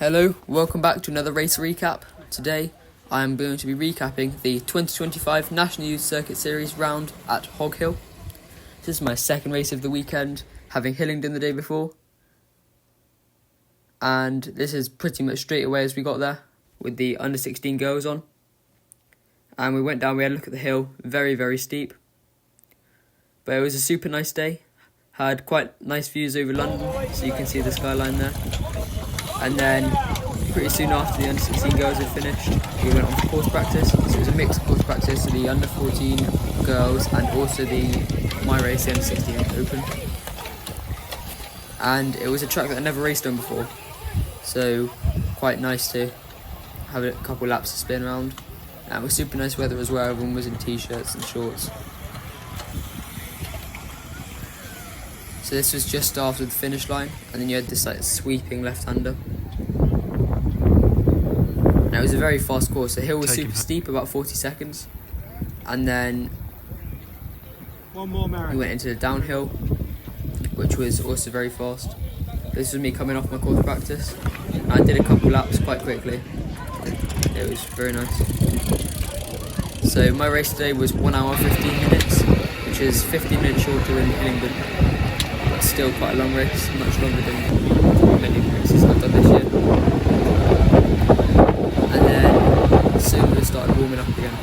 Hello, welcome back to another race recap. Today I am going to be recapping the 2025 National Youth Circuit Series round at HOG Hill. This is my second race of the weekend, having Hillingdon the day before. And this is pretty much straight away as we got there, with the under 16 girls on. And we went down, we had a look at the hill, very, very steep. But it was a super nice day. Had quite nice views over London, so you can see the skyline there. And then, pretty soon after the under 16 girls had finished, we went on for course practice. So it was a mixed course practice, so the under 14 girls and also my race, the under 16 open. And it was a track that I never raced on before, so quite nice to have a couple laps to spin around. And it was super nice weather as well, everyone was in t-shirts and shorts. So this was just after the finish line, and then you had this like sweeping left-hander. Now it was a very fast course. The hill was super steep, about 40 seconds, and then we went into the downhill, which was also very fast. This was me coming off my course practice. I did a couple laps quite quickly. It was very nice. So my race today was 1 hour 15 minutes, which is 15 minutes shorter than Hillingdon. Still quite a long race, much longer than many races I've done this year. And then soon we started warming up again.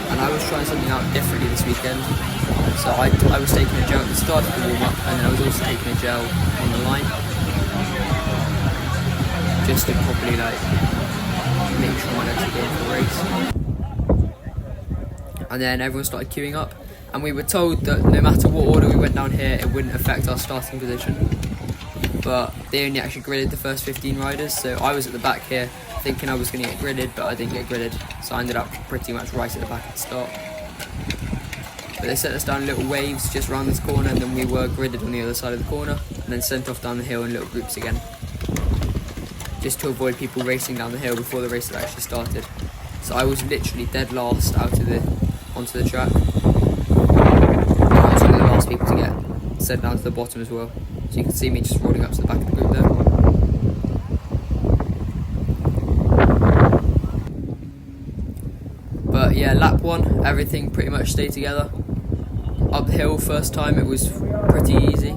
And I was trying something out differently this weekend. So I was taking a gel at the start of the warm up, and then I was also taking a gel on the line, just to properly make sure I'm actually going for the race. And then everyone started queuing up, and we were told that no matter what order we went down here, it wouldn't affect our starting position. But they only actually gridded the first 15 riders, so I was at the back here thinking I was going to get gridded, but I didn't get gridded, so I ended up pretty much right at the back at the start. But they set us down little waves just around this corner, and then we were gridded on the other side of the corner, and then sent off down the hill in little groups again, just to avoid people racing down the hill before the race had actually started. So I was literally dead last onto the track. And I was one of the last people to get sent down to the bottom as well. So you can see me just rolling up to the back of the group there. But yeah, lap 1, everything pretty much stayed together. Up the hill first time, it was pretty easy.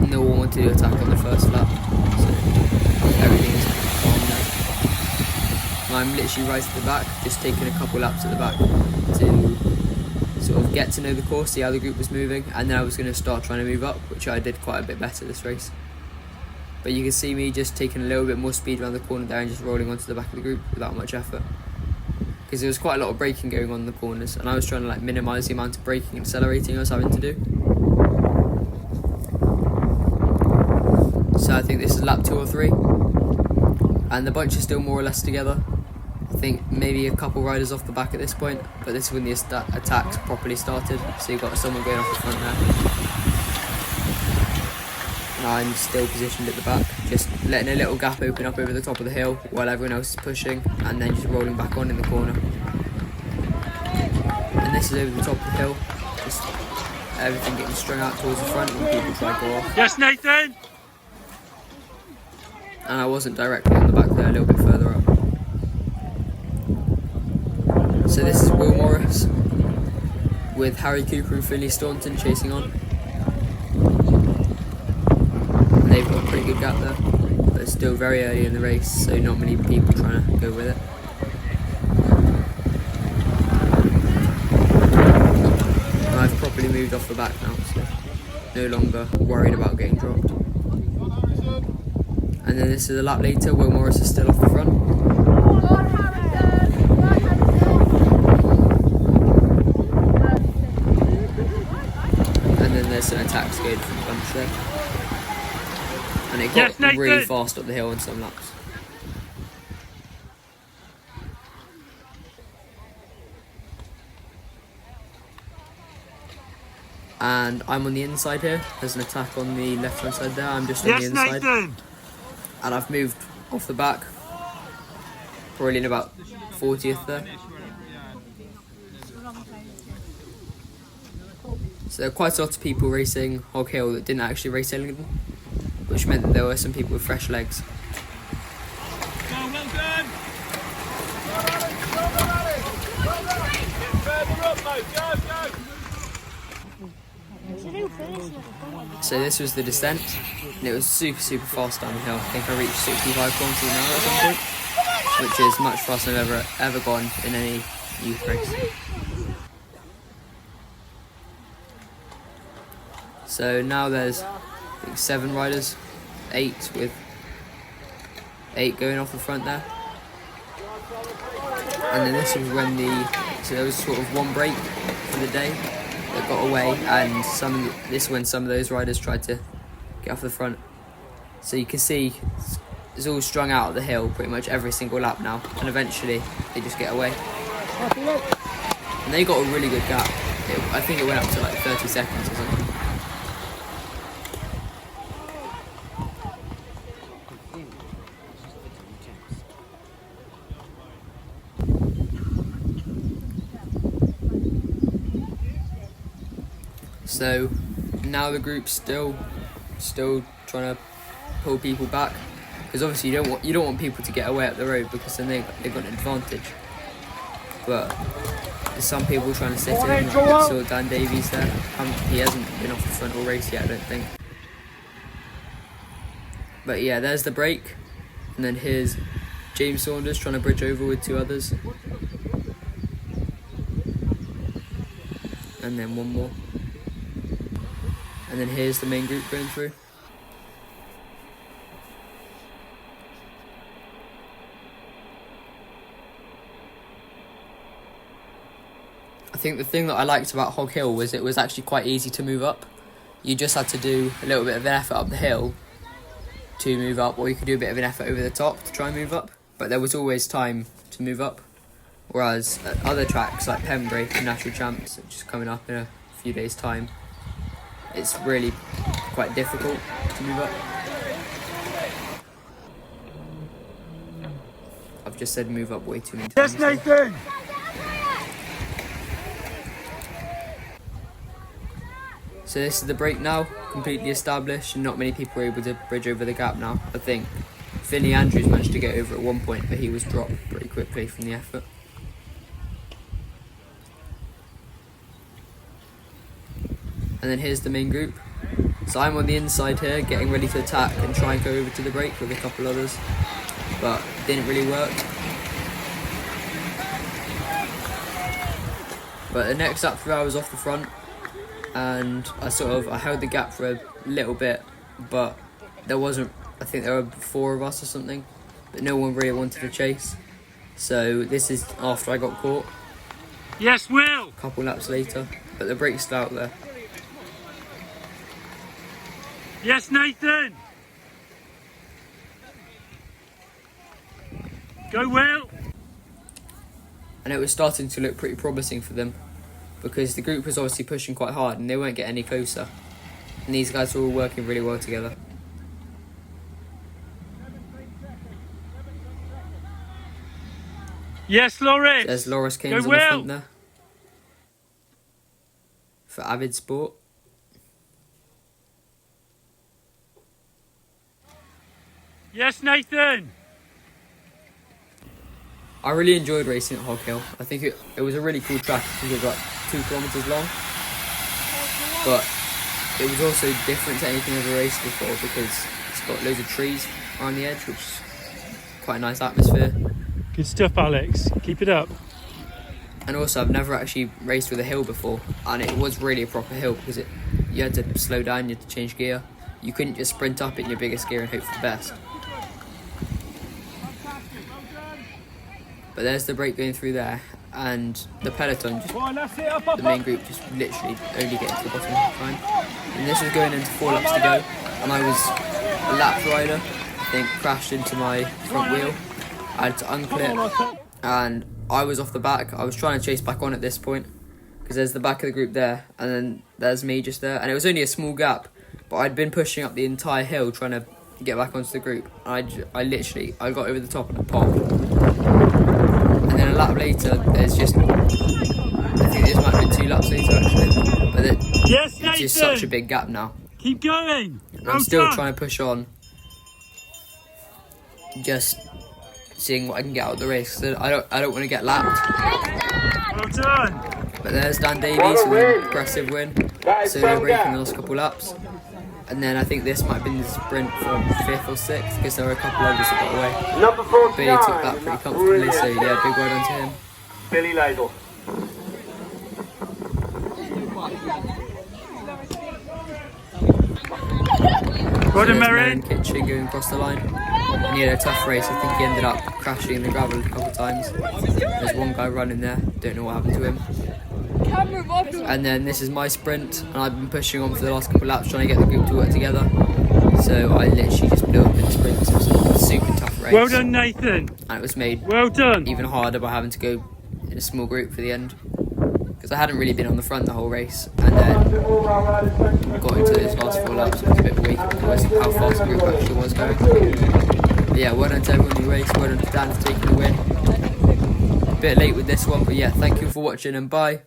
No one wanted to attack on the first lap, so everything is calm now. And I'm literally right at the back, just taking a couple laps at the back to sort of get to know the course, see how the group was moving, and then I was going to start trying to move up, which I did quite a bit better this race. But you can see me just taking a little bit more speed around the corner there and just rolling onto the back of the group without much effort. Because there was quite a lot of braking going on in the corners, and I was trying to minimise the amount of braking and accelerating I was having to do. So I think this is lap 2 or 3, and the bunch is still more or less together. I think maybe a couple riders off the back at this point, but this is when the attacks properly started, so you've got someone going off the front there. And I'm still positioned at the back, just letting a little gap open up over the top of the hill while everyone else is pushing, and then just rolling back on in the corner. And this is over the top of the hill, just everything getting strung out towards the front when people try to go off. Yes, Nathan! And I wasn't directly on the back there, a little bit further up. So this is Will Morris with Harry Cooper and Finley Staunton chasing on. And they've got a pretty good gap there, but it's still very early in the race, so not many people trying to go with it. And I've properly moved off the back now, so no longer worried about getting dropped. And then this is a lap later, Will Morris is still off the front. And then there's an attack going from the bunch there. And it got really fast up the hill on some laps. And I'm on the inside here. There's an attack on the left hand side there. I'm just on the inside. Nathan! And I've moved off the back, probably in about 40th there. So there were quite a lot of people racing Hog Hill that didn't actually race Hillingdon, which meant that there were some people with fresh legs. Well done. So this was the descent, and it was super fast down the hill. I think I reached 65 kilometers an hour at some point, which is much faster than I've ever gone in any youth race. So now there's, I think, 7 riders, 8 with 8 going off the front there. And then this was when so there was sort of one break for the day that got away, and this is when some of those riders tried to get off the front. So you can see it's all strung out of the hill pretty much every single lap now, and eventually they just get away. And they got a really good gap. I think it went up to like 30 seconds or something. So now the group's still trying to pull people back, because obviously you don't want people to get away up the road, because then they've got an advantage. But there's some people trying to sit in. I saw Dan Davies there. He hasn't been off the front all race yet, I don't think. But yeah, there's the break, and then here's James Saunders trying to bridge over with 2 others, and then one more. And then here's the main group going through. I think the thing that I liked about Hog Hill was it was actually quite easy to move up. You just had to do a little bit of an effort up the hill to move up, or you could do a bit of an effort over the top to try and move up. But there was always time to move up. Whereas at other tracks like Pembrey and National Champs, which is coming up in a few days' time, it's really quite difficult to move up. I've just said move up way too many times. Yes, Nathan! So this is the break now, completely established, and not many people were able to bridge over the gap now. I think Finney Andrews managed to get over at one point, but he was dropped pretty quickly from the effort. And then here's the main group. So I'm on the inside here, getting ready to attack and try and go over to the break with a couple others, but it didn't really work. But the next lap through I was off the front, and I held the gap for a little bit, but there wasn't, I think there were 4 of us or something, but no one really wanted to chase. So this is after I got caught. Yes, Will! A couple laps later, but the break's still out there. Yes, Nathan! Go, Will! And it was starting to look pretty promising for them, because the group was obviously pushing quite hard and they won't get any closer. And these guys were all working really well together. Yes, Loris! There's Loris Kings Go, on the Will! front there for Avid Sport. Yes, Nathan! I really enjoyed racing at Hog Hill. I think it was a really cool track. I think it was like 2 kilometres long. But it was also different to anything I've ever raced before, because it's got loads of trees around the edge, which is quite a nice atmosphere. Good stuff, Alex. Keep it up. And also, I've never actually raced with a hill before, and it was really a proper hill, because you had to slow down, you had to change gear. You couldn't just sprint up in your biggest gear and hope for the best. But there's the break going through there, and the peloton, the main group, just literally only getting to the bottom of the time. And this was going into 4 laps to go, and I was a lap rider. I think crashed into my front wheel. I had to unclip, and I was off the back. I was trying to chase back on at this point, because there's the back of the group there, and then there's me just there. And it was only a small gap, but I'd been pushing up the entire hill trying to get back onto the group. I got over the top and I popped. later, there's just, I think this might have been 2 laps later actually, but Yes, it's Nathan! just such a big gap now. Keep going! And Well I'm still done. trying to push on, just seeing what I can get out of the race. So I don't want to get lapped. Well done! But there's Dan Davies with an impressive win, so breaking the last couple laps. And then I think this might have been the sprint from 5th or 6th, because there were a couple others that got away. Number 49. But he took that pretty comfortably, so yeah, big well done to him. Billy Ladle. Well done, There's Merrin. Kitchen going across the line. And he had a tough race. I think he ended up crashing in the gravel a couple of times. There's one guy running there. Don't know what happened to him. And then this is my sprint, and I've been pushing on for the last couple of laps trying to get the group to work together. So I literally just blew up in the sprint. So it was a super tough race. Well done, Nathan. And it was made Well done. even harder by having to go in a small group for the end. Because I hadn't really been on the front the whole race. And then got into those last 4 laps. It was a bit weak because of how fast the group actually was going. But yeah, well done to everyone who raced. Well done to Dan for taking the win. A bit late with this one, but yeah, thank you for watching and bye.